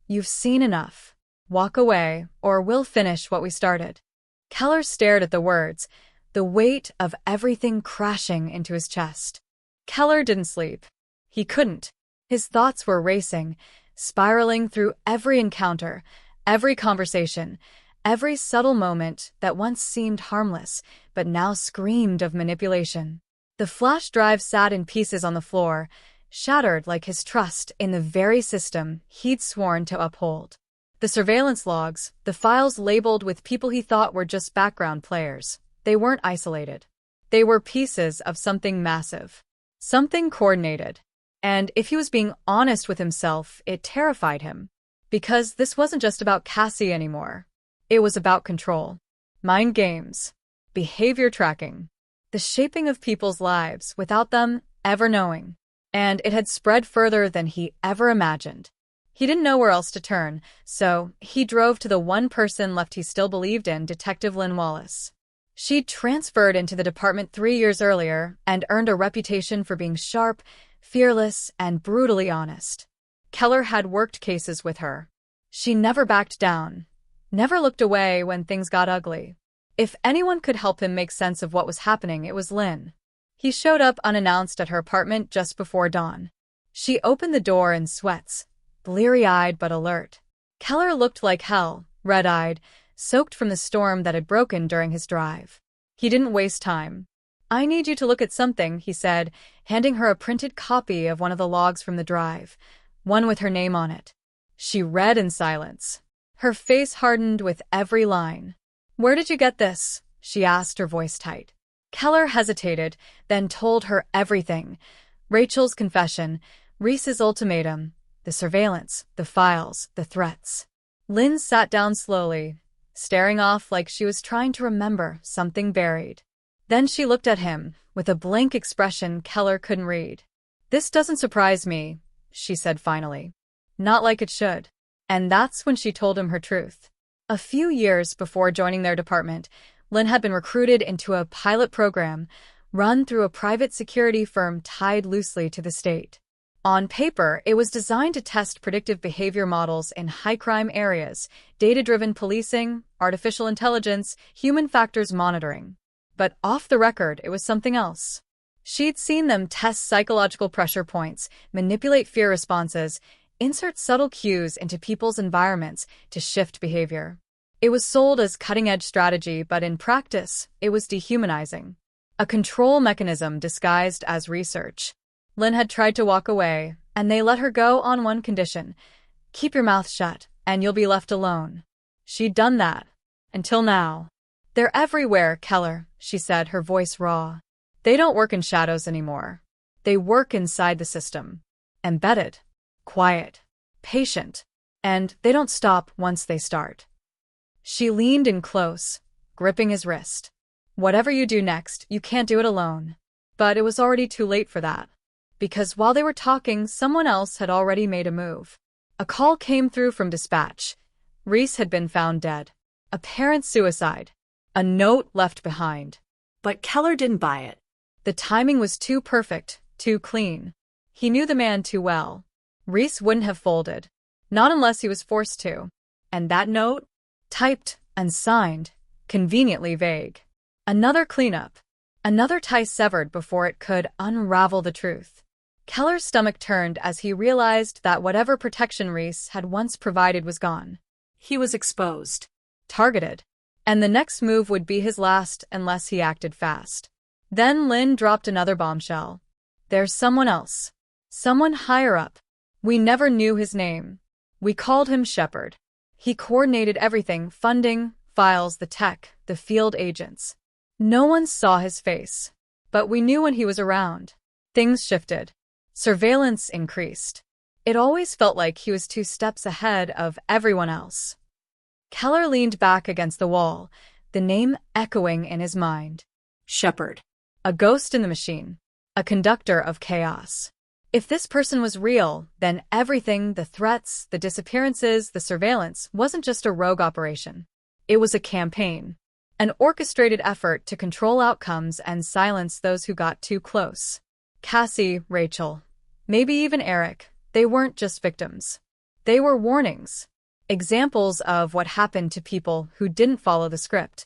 "You've seen enough. Walk away, or we'll finish what we started." Keller stared at the words, the weight of everything crashing into his chest. Keller didn't sleep. He couldn't. His thoughts were racing, spiraling through every encounter, every conversation, every subtle moment that once seemed harmless, but now screamed of manipulation. The flash drive sat in pieces on the floor, shattered like his trust in the very system he'd sworn to uphold. The surveillance logs, the files labeled with people he thought were just background players, they weren't isolated. They were pieces of something massive, something coordinated. And if he was being honest with himself, it terrified him. Because this wasn't just about Cassie anymore. It was about control, mind games, behavior tracking, the shaping of people's lives without them ever knowing. And it had spread further than he ever imagined. He didn't know where else to turn, so he drove to the one person left he still believed in, Detective Lynn Wallace. She'd transferred into the department 3 years earlier and earned a reputation for being sharp, fearless, and brutally honest. Keller had worked cases with her. She never backed down, never looked away when things got ugly. If anyone could help him make sense of what was happening, it was Lynn. He showed up unannounced at her apartment just before dawn. She opened the door in sweats, bleary-eyed but alert. Keller looked like hell, red-eyed, soaked from the storm that had broken during his drive. He didn't waste time. "I need you to look at something," he said, handing her a printed copy of one of the logs from the drive, one with her name on it. She read in silence. Her face hardened with every line. "Where did you get this?" she asked, her voice tight. Keller hesitated, then told her everything. Rachel's confession, Reese's ultimatum, the surveillance, the files, the threats. Lynn sat down slowly, staring off like she was trying to remember something buried. Then she looked at him, with a blank expression Keller couldn't read. "This doesn't surprise me," she said finally. "Not like it should." And that's when she told him her truth. A few years before joining their department, Lynn had been recruited into a pilot program run through a private security firm tied loosely to the state. On paper, it was designed to test predictive behavior models in high-crime areas, data-driven policing, artificial intelligence, human factors monitoring. But off the record, it was something else. She'd seen them test psychological pressure points, manipulate fear responses, insert subtle cues into people's environments to shift behavior. It was sold as cutting-edge strategy, but in practice, it was dehumanizing. A control mechanism disguised as research. Lynn had tried to walk away, and they let her go on one condition: keep your mouth shut, and you'll be left alone. She'd done that. Until now. "They're everywhere, Keller," she said, her voice raw. "They don't work in shadows anymore. They work inside the system. Embedded. Quiet. Patient. And they don't stop once they start." She leaned in close, gripping his wrist. "Whatever you do next, you can't do it alone." But it was already too late for that. Because while they were talking, someone else had already made a move. A call came through from dispatch. Reese had been found dead. Apparent suicide. A note left behind. But Keller didn't buy it. The timing was too perfect, too clean. He knew the man too well. Reese wouldn't have folded. Not unless he was forced to. And that note? Typed and signed, conveniently vague. Another cleanup. Another tie severed before it could unravel the truth. Keller's stomach turned as he realized that whatever protection Reese had once provided was gone. He was exposed. Targeted. And the next move would be his last unless he acted fast. Then Lynn dropped another bombshell. "There's someone else. Someone higher up. We never knew his name. We called him Shepard. He coordinated everything: funding, files, the tech, the field agents. No one saw his face. But we knew when he was around." Things shifted. Surveillance increased. It always felt like he was 2 steps ahead of everyone else. Keller leaned back against the wall, the name echoing in his mind. Shepard. A ghost in the machine. A conductor of chaos. If this person was real, then everything, the threats, the disappearances, the surveillance, wasn't just a rogue operation. It was a campaign. An orchestrated effort to control outcomes and silence those who got too close. Cassie, Rachel, maybe even Eric, they weren't just victims. They were warnings. Examples of what happened to people who didn't follow the script.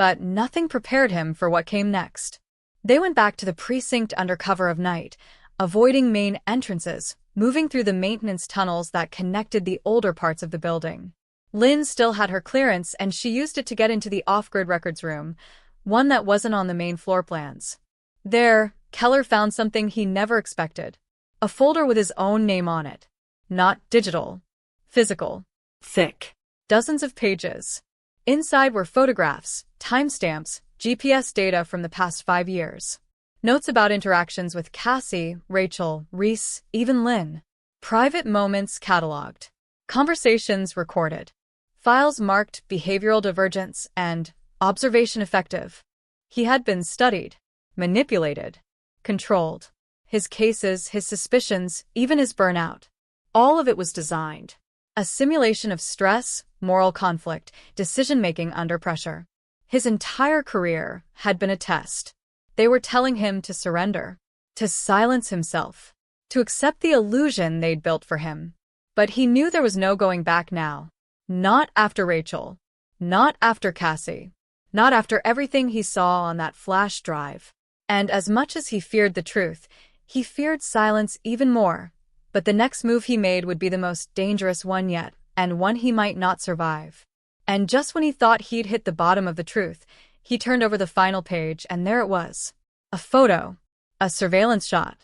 but nothing prepared him for what came next. They went back to the precinct under cover of night, avoiding main entrances, moving through the maintenance tunnels that connected the older parts of the building. Lynn still had her clearance, and she used it to get into the off-grid records room, one that wasn't on the main floor plans. There, Keller found something he never expected. A folder with his own name on it. Not digital. Physical. Thick. Dozens of pages. Inside were photographs, timestamps, GPS data from the past 5 years. Notes about interactions with Cassie, Rachel, Reese, even Lynn. Private moments cataloged. Conversations recorded. Files marked behavioral divergence and observation effective. He had been studied, manipulated, controlled. His cases, his suspicions, even his burnout. All of it was designed. A simulation of stress, moral conflict, decision-making under pressure. His entire career had been a test. They were telling him to surrender, to silence himself, to accept the illusion they'd built for him. But he knew there was no going back now. Not after Rachel. Not after Cassie. Not after everything he saw on that flash drive. And as much as he feared the truth, he feared silence even more. But the next move he made would be the most dangerous one yet, and one he might not survive. And just when he thought he'd hit the bottom of the truth, he turned over the final page, and there it was. A photo. A surveillance shot.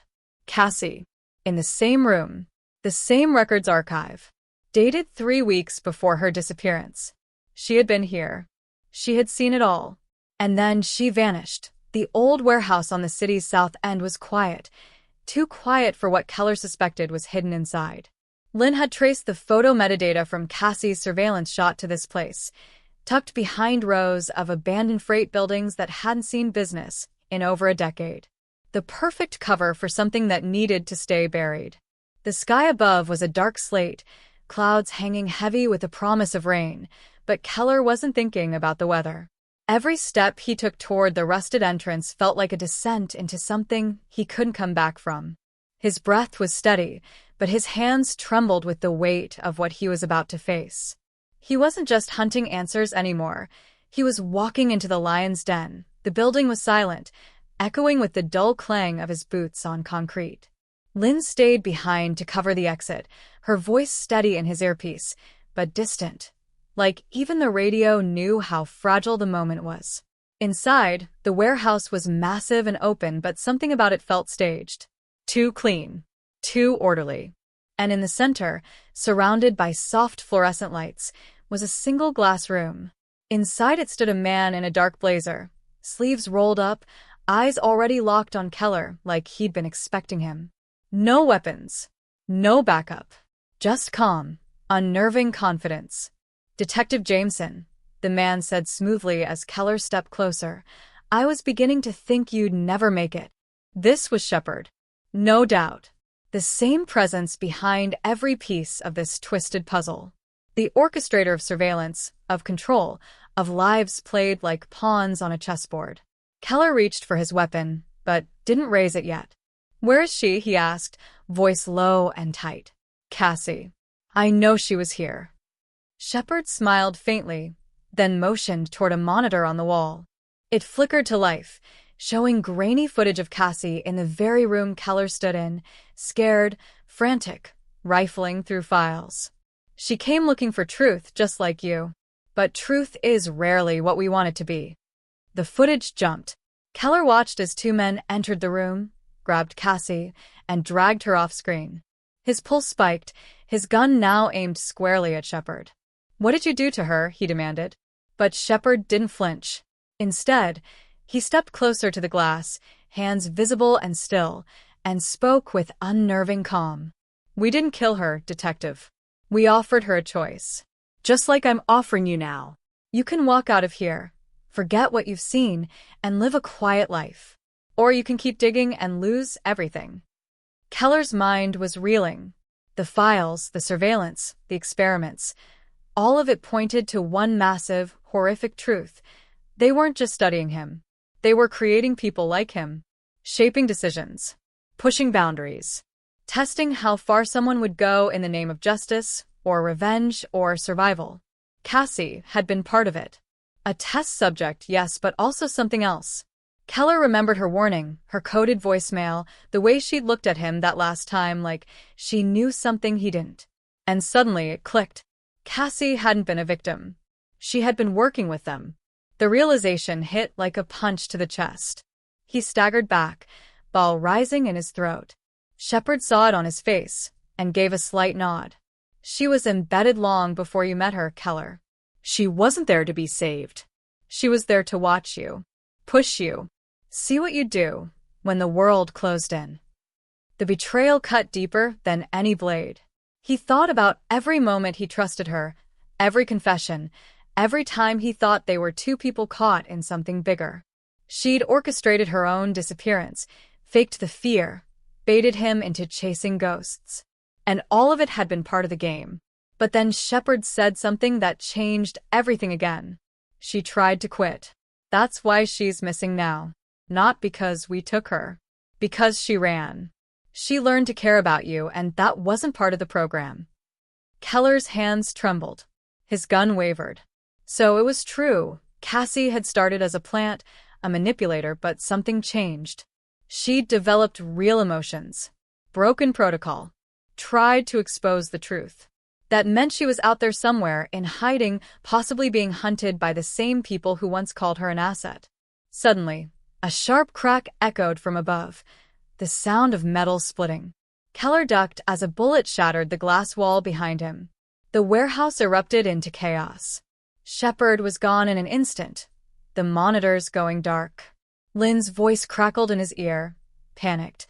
Cassie. In the same room. The same records archive. Dated 3 weeks before her disappearance. She had been here. She had seen it all. And then she vanished. The old warehouse on the city's south end was quiet. Too quiet for what Keller suspected was hidden inside. Lynn had traced the photo metadata from Cassie's surveillance shot to this place, tucked behind rows of abandoned freight buildings that hadn't seen business in over a decade. The perfect cover for something that needed to stay buried. The sky above was a dark slate, clouds hanging heavy with the promise of rain, but Keller wasn't thinking about the weather. Every step he took toward the rusted entrance felt like a descent into something he couldn't come back from. His breath was steady, but his hands trembled with the weight of what he was about to face. He wasn't just hunting answers anymore. He was walking into the lion's den. The building was silent, echoing with the dull clang of his boots on concrete. Lynn stayed behind to cover the exit, her voice steady in his earpiece, but distant. Like even the radio knew how fragile the moment was. Inside, the warehouse was massive and open, but something about it felt staged. Too clean. Too orderly. And in the center, surrounded by soft fluorescent lights, was a single glass room. Inside it stood a man in a dark blazer, sleeves rolled up, eyes already locked on Keller like he'd been expecting him. No weapons. No backup. Just calm, unnerving confidence. "Detective Jameson," the man said smoothly as Keller stepped closer. "I was beginning to think you'd never make it." This was Shepard. No doubt. The same presence behind every piece of this twisted puzzle. The orchestrator of surveillance, of control, of lives played like pawns on a chessboard. Keller reached for his weapon, but didn't raise it yet. "Where is she?" he asked, voice low and tight. "Cassie. I know she was here." Shepard smiled faintly, then motioned toward a monitor on the wall. It flickered to life, showing grainy footage of Cassie in the very room Keller stood in, scared, frantic, rifling through files. "She came looking for truth, just like you. But truth is rarely what we want it to be." The footage jumped. Keller watched as 2 men entered the room, grabbed Cassie, and dragged her off screen. His pulse spiked, his gun now aimed squarely at Shepard. "What did you do to her?" he demanded. But Shepard didn't flinch. Instead, he stepped closer to the glass, hands visible and still, and spoke with unnerving calm. "We didn't kill her, Detective. We offered her a choice. Just like I'm offering you now. You can walk out of here, forget what you've seen, and live a quiet life. Or you can keep digging and lose everything." Keller's mind was reeling. The files, the surveillance, the experiments, all of it pointed to one massive, horrific truth. They weren't just studying him. They were creating people like him, shaping decisions, pushing boundaries, testing how far someone would go in the name of justice, or revenge, or survival. Cassie had been part of it. A test subject, yes, but also something else. Keller remembered her warning, her coded voicemail, the way she'd looked at him that last time like she knew something he didn't. And suddenly it clicked. Cassie hadn't been a victim. She had been working with them. The realization hit like a punch to the chest. He staggered back, ball rising in his throat. Shepard saw it on his face and gave a slight nod. She was embedded long before you met her, Keller. She wasn't there to be saved. She was there to watch you, push you, see what you'd do when the world closed in. The betrayal cut deeper than any blade. He thought about every moment he trusted her, every confession, every time he thought they were two people caught in something bigger. She'd orchestrated her own disappearance, faked the fear, baited him into chasing ghosts. And all of it had been part of the game. But then Shepard said something that changed everything again. She tried to quit. That's why she's missing now. Not because we took her. Because she ran. She learned to care about you, and that wasn't part of the program. Keller's hands trembled. His gun wavered. So it was true. Cassie had started as a plant, a manipulator, but something changed. She'd developed real emotions. Broken protocol. Tried to expose the truth. That meant she was out there somewhere, in hiding, possibly being hunted by the same people who once called her an asset. Suddenly, a sharp crack echoed from above. The sound of metal splitting. Keller ducked as a bullet shattered the glass wall behind him. The warehouse erupted into chaos. Shepard was gone in an instant, the monitors going dark. Lynn's voice crackled in his ear, panicked.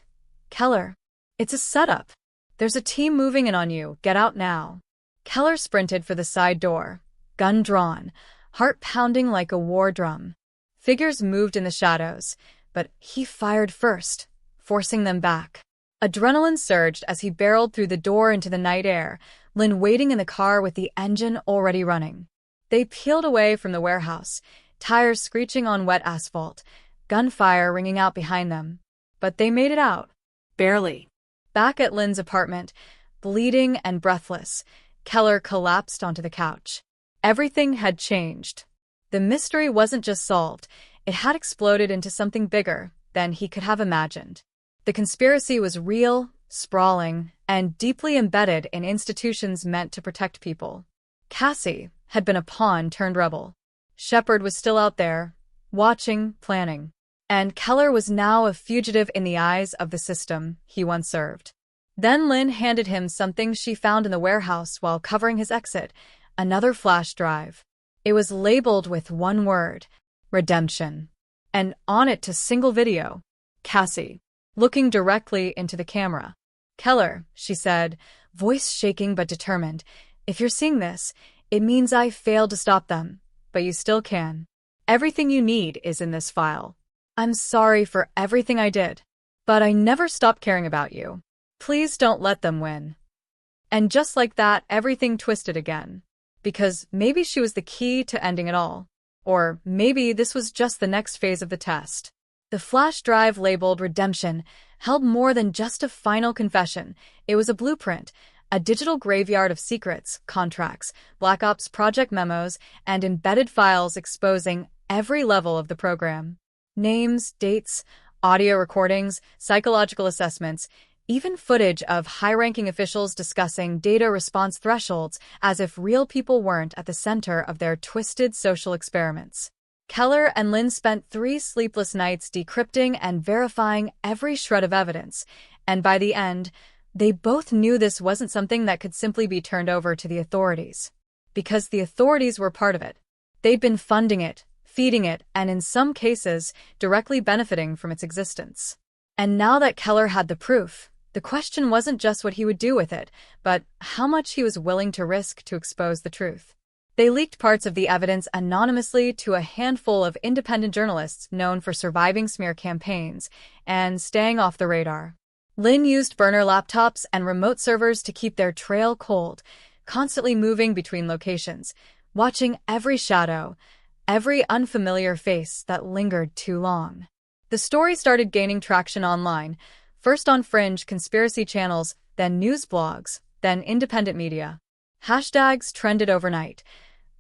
Keller, it's a setup. There's a team moving in on you. Get out now. Keller sprinted for the side door, gun drawn, heart pounding like a war drum. Figures moved in the shadows, but he fired first, forcing them back. Adrenaline surged as he barreled through the door into the night air, Lynn waiting in the car with the engine already running. They peeled away from the warehouse, tires screeching on wet asphalt, gunfire ringing out behind them. But they made it out. Barely. Back at Lynn's apartment, bleeding and breathless, Keller collapsed onto the couch. Everything had changed. The mystery wasn't just solved, it had exploded into something bigger than he could have imagined. The conspiracy was real, sprawling, and deeply embedded in institutions meant to protect people. Cassie had been a pawn turned rebel. Shepard was still out there, watching, planning. And Keller was now a fugitive in the eyes of the system he once served. Then Lynn handed him something she found in the warehouse while covering his exit, another flash drive. It was labeled with one word, redemption. And on it, a single video. Cassie, looking directly into the camera. Keller, she said, voice shaking but determined, if you're seeing this, it means I failed to stop them, but you still can. Everything you need is in this file. I'm sorry for everything I did, but I never stopped caring about you. Please don't let them win. And just like that, everything twisted again. Because maybe she was the key to ending it all. Or maybe this was just the next phase of the test. The flash drive labeled Redemption held more than just a final confession. It was a blueprint, a digital graveyard of secrets, contracts, Black Ops project memos, and embedded files exposing every level of the program. Names, dates, audio recordings, psychological assessments, even footage of high-ranking officials discussing data response thresholds as if real people weren't at the center of their twisted social experiments. Keller and Lynn spent 3 sleepless nights decrypting and verifying every shred of evidence, and by the end, they both knew this wasn't something that could simply be turned over to the authorities. Because the authorities were part of it. They'd been funding it, feeding it, and in some cases, directly benefiting from its existence. And now that Keller had the proof, the question wasn't just what he would do with it, but how much he was willing to risk to expose the truth. They leaked parts of the evidence anonymously to a handful of independent journalists known for surviving smear campaigns and staying off the radar. Lynn used burner laptops and remote servers to keep their trail cold, constantly moving between locations, watching every shadow, every unfamiliar face that lingered too long. The story started gaining traction online, first on fringe conspiracy channels, then news blogs, then independent media. Hashtags trended overnight.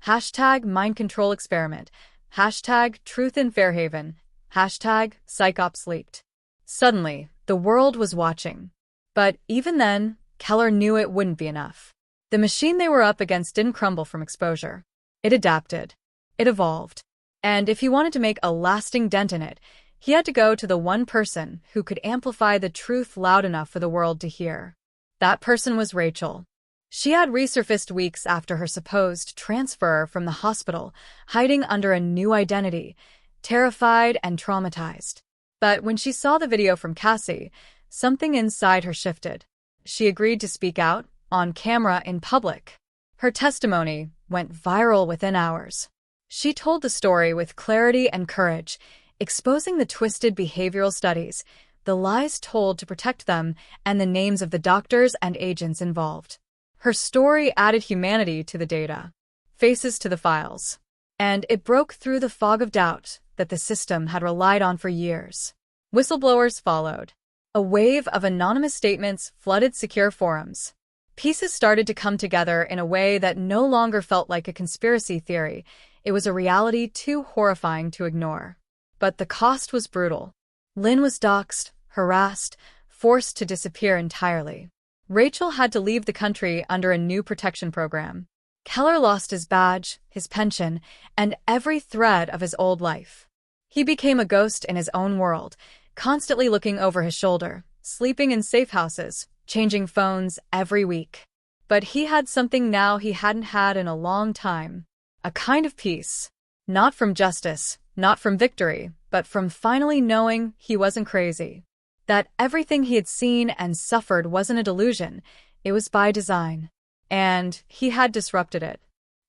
Hashtag mind control experiment. Hashtag truth in Fairhaven. Hashtag psychops leaked. Suddenly, the world was watching. But even then, Keller knew it wouldn't be enough. The machine they were up against didn't crumble from exposure. It adapted. It evolved. And if he wanted to make a lasting dent in it, he had to go to the one person who could amplify the truth loud enough for the world to hear. That person was Rachel. She had resurfaced weeks after her supposed transfer from the hospital, hiding under a new identity, terrified and traumatized. But when she saw the video from Cassie, something inside her shifted. She agreed to speak out, on camera in public. Her testimony went viral within hours. She told the story with clarity and courage, exposing the twisted behavioral studies, the lies told to protect them, and the names of the doctors and agents involved. Her story added humanity to the data, faces to the files, and it broke through the fog of doubt that the system had relied on for years. Whistleblowers followed. A wave of anonymous statements flooded secure forums. Pieces started to come together in a way that no longer felt like a conspiracy theory. It was a reality too horrifying to ignore. But the cost was brutal. Lynn was doxxed, harassed, forced to disappear entirely. Rachel had to leave the country under a new protection program. Keller lost his badge, his pension, and every thread of his old life. He became a ghost in his own world, constantly looking over his shoulder, sleeping in safe houses, changing phones every week. But he had something now he hadn't had in a long time. A kind of peace. Not from justice, not from victory, but from finally knowing he wasn't crazy. That everything he had seen and suffered wasn't a delusion, it was by design. And he had disrupted it.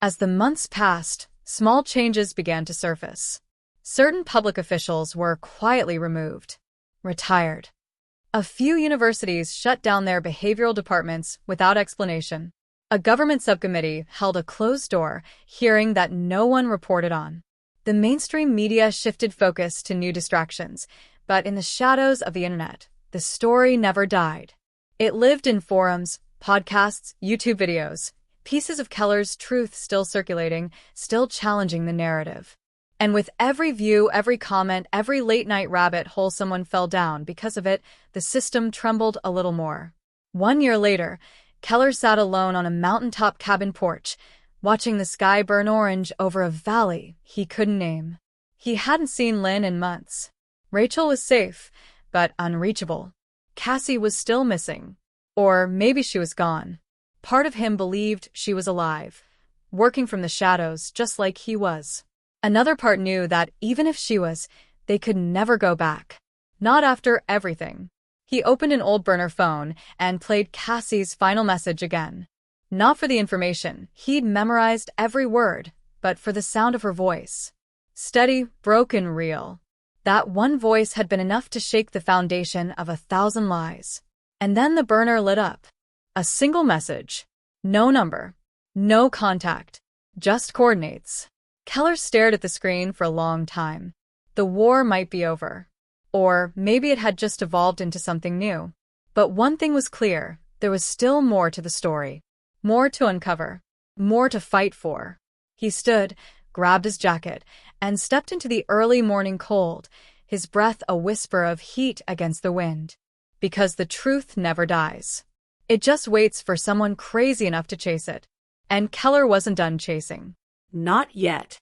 As the months passed, small changes began to surface. Certain public officials were quietly removed, retired. A few universities shut down their behavioral departments without explanation. A government subcommittee held a closed-door hearing that no one reported on. The mainstream media shifted focus to new distractions, but in the shadows of the internet, the story never died. It lived in forums, podcasts, YouTube videos, pieces of Keller's truth still circulating, still challenging the narrative. And with every view, every comment, every late-night rabbit hole someone fell down because of it, the system trembled a little more. 1 year later, Keller sat alone on a mountaintop cabin porch, watching the sky burn orange over a valley he couldn't name. He hadn't seen Lynn in months. Rachel was safe, but unreachable. Cassie was still missing. Or maybe she was gone. Part of him believed she was alive, working from the shadows just like he was. Another part knew that even if she was, they could never go back. Not after everything. He opened an old burner phone and played Cassie's final message again. Not for the information, he'd memorized every word, but for the sound of her voice. Steady, broken, real. That one voice had been enough to shake the foundation of 1,000 lies. And then the burner lit up. A single message. No number. No contact. Just coordinates. Keller stared at the screen for a long time. The war might be over. Or maybe it had just evolved into something new. But one thing was clear, there was still more to the story. More to uncover. More to fight for. He stood, grabbed his jacket, and stepped into the early morning cold, his breath a whisper of heat against the wind. Because the truth never dies. It just waits for someone crazy enough to chase it. And Keller wasn't done chasing. Not yet.